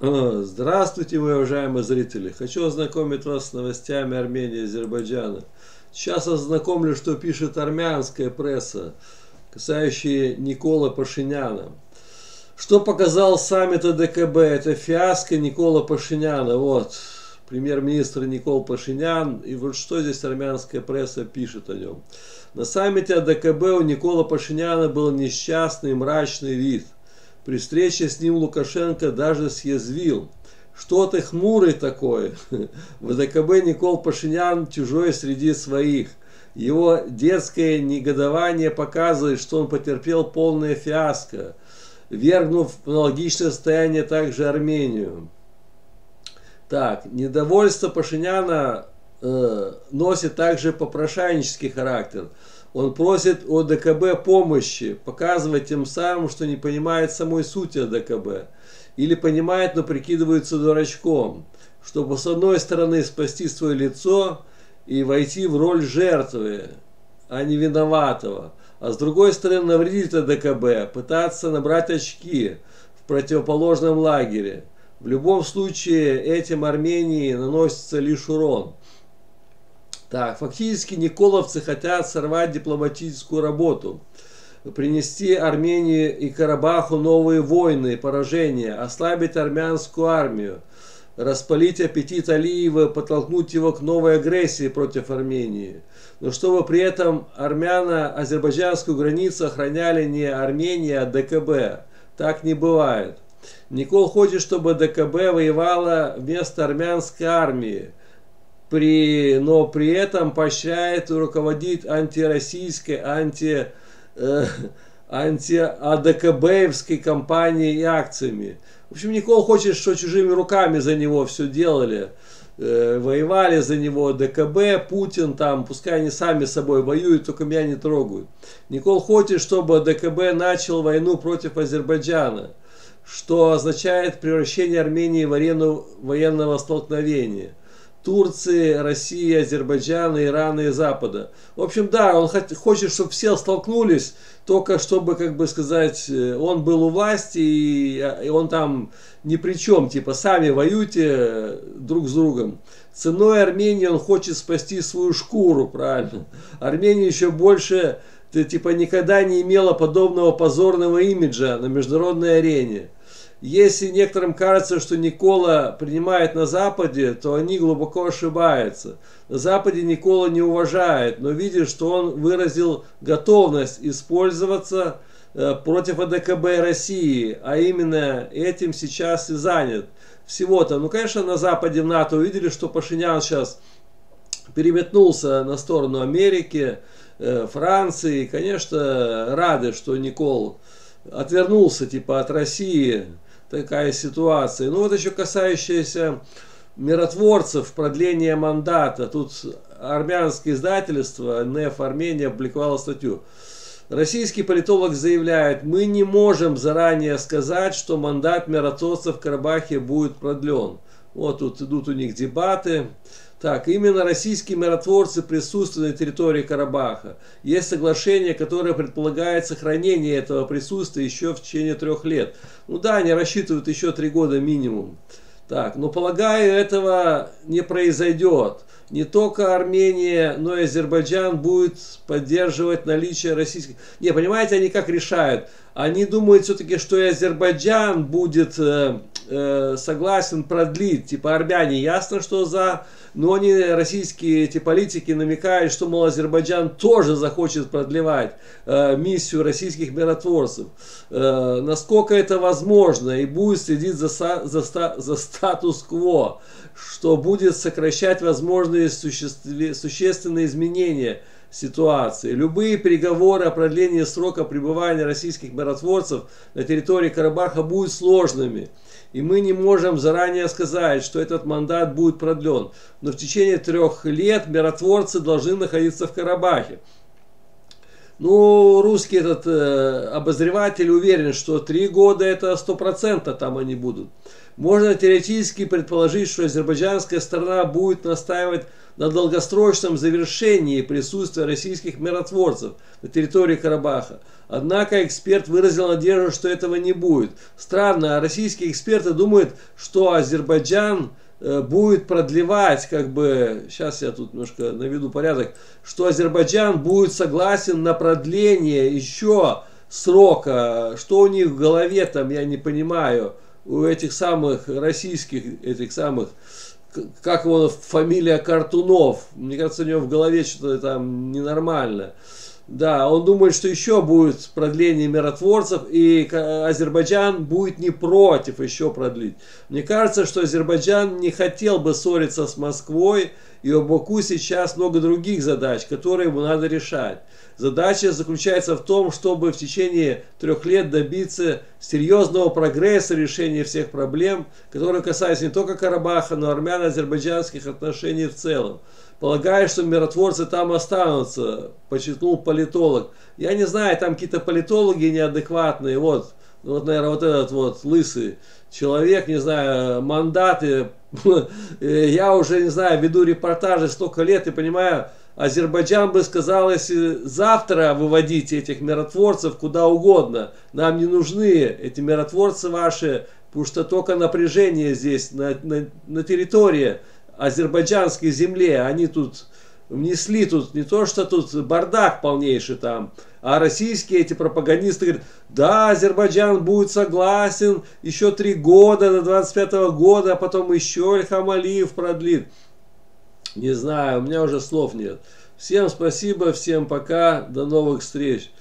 Здравствуйте, мои уважаемые зрители! Хочу ознакомить вас с новостями Армении и Азербайджана. Сейчас ознакомлю, что пишет армянская пресса, касающая Никола Пашиняна. Что показал саммит АДКБ? Это фиаско Никола Пашиняна. Вот, премьер-министр Никол Пашинян. И вот что здесь армянская пресса пишет о нем. На саммите АДКБ у Никола Пашиняна был несчастный мрачный вид. При встрече с ним Лукашенко даже съязвил. Что ты хмурый такой? В АДКБ Никол Пашинян чужой среди своих. Его детское негодование показывает, что он потерпел полное фиаско, вергнув в аналогичное состояние также Армению. Так, недовольство Пашиняна носит также попрошайнический характер. Он просит у АДКБ помощи, показывая тем самым, что не понимает самой сути АДКБ. Или понимает, но прикидывается дурачком, чтобы с одной стороны спасти свое лицо и войти в роль жертвы, а не виноватого. А с другой стороны навредить АДКБ, пытаться набрать очки в противоположном лагере. В любом случае этим Армении наносится лишь урон. Так, фактически николовцы хотят сорвать дипломатическую работу, принести Армении и Карабаху новые войны и поражения, ослабить армянскую армию, распалить аппетит Алиева, подтолкнуть его к новой агрессии против Армении. Но чтобы при этом армяно-азербайджанскую границу охраняли не Армения, а АДКБ. Так не бывает. Никол хочет, чтобы АДКБ воевала вместо армянской армии, но при этом поощряет и руководит антироссийской, анти-АДКБевской кампанией и акциями. В общем, Никол хочет, что чужими руками за него все делали, воевали за него АДКБ, Путин там, пускай они сами с собой воюют, только меня не трогают. Никол хочет, чтобы АДКБ начал войну против Азербайджана, что означает превращение Армении в арену военного столкновения. Турции, России, Азербайджана, Ирана и Запада. В общем, да, он хочет, чтобы все столкнулись, только чтобы, как бы сказать, он был у власти, и он там ни при чем, типа, сами воюйте друг с другом. Ценой Армении он хочет спасти свою шкуру, правильно. Армения еще больше, типа, никогда не имела подобного позорного имиджа на международной арене. Если некоторым кажется, что Никола принимает на Западе, то они глубоко ошибаются. На Западе Никола не уважает, но видит, что он выразил готовность использоваться против АДКБ и России, а именно этим сейчас и занят. Всего-то, ну конечно, на Западе в НАТО увидели, что Пашинян сейчас переметнулся на сторону Америки, Франции, и, конечно, рады, что Никол отвернулся типа от России. Такая ситуация. Ну вот еще касающаяся миротворцев, продления мандата. Тут армянское издательство НЕФ Армения опубликовало статью. Российский политолог заявляет: мы не можем заранее сказать, что мандат миротворцев в Карабахе будет продлен. Вот тут идут у них дебаты. Так, именно российские миротворцы присутствуют на территории Карабаха. Есть соглашение, которое предполагает сохранение этого присутствия еще в течение 3 лет. Ну да, они рассчитывают еще 3 года минимум. Так, но полагаю, этого не произойдет. Не только Армения, но и Азербайджан будет поддерживать наличие российских... Не, понимаете, они как решают? Они думают все-таки, что и Азербайджан будет согласен продлить. Типа армяне ясно, что за... Но они, российские эти политики, намекают, что, мол, Азербайджан тоже захочет продлевать миссию российских миротворцев. Насколько это возможно, и будет следить за статус-кво, что будет сокращать возможные существенные изменения ситуации. Любые переговоры о продлении срока пребывания российских миротворцев на территории Карабаха будут сложными. И мы не можем заранее сказать, что этот мандат будет продлен. Но в течение 3 лет миротворцы должны находиться в Карабахе. Ну, русский этот обозреватель уверен, что 3 года это 100% там они будут. Можно теоретически предположить, что азербайджанская сторона будет настаивать на долгосрочном завершении присутствия российских миротворцев на территории Карабаха. Однако эксперт выразил надежду, что этого не будет. Странно, а российские эксперты думают, что Азербайджан будет продлевать, как бы, сейчас я тут немножко наведу порядок, что Азербайджан будет согласен на продление еще срока. Что у них в голове там, я не понимаю, у этих самых российских, этих самых, как его фамилия, Картунов. Мне кажется, у него в голове что-то там ненормально. Да, он думает, что еще будет продление миротворцев, и Азербайджан будет не против еще продлить. Мне кажется, что Азербайджан не хотел бы ссориться с Москвой, и у Баку сейчас много других задач, которые ему надо решать. Задача заключается в том, чтобы в течение 3 лет добиться серьезного прогресса решения всех проблем, которые касаются не только Карабаха, но и армяно-азербайджанских отношений в целом. Полагаю, что миротворцы там останутся, подчеркнул политолог. Я не знаю, там какие-то политологи неадекватные. Вот, наверное, вот этот вот лысый человек, не знаю, мандаты. Я уже, не знаю, веду репортажи столько лет и понимаю, Азербайджан бы сказал, если завтра выводите этих миротворцев куда угодно, нам не нужны эти миротворцы ваши, потому что только напряжение здесь на территории азербайджанской земле, они тут внесли тут не то, что тут бардак полнейший там, а российские эти пропагандисты говорят, да, Азербайджан будет согласен еще 3 года, до 25-го года, а потом еще Ильхам Алиев продлит. Не знаю, у меня уже слов нет. Всем спасибо, всем пока, до новых встреч.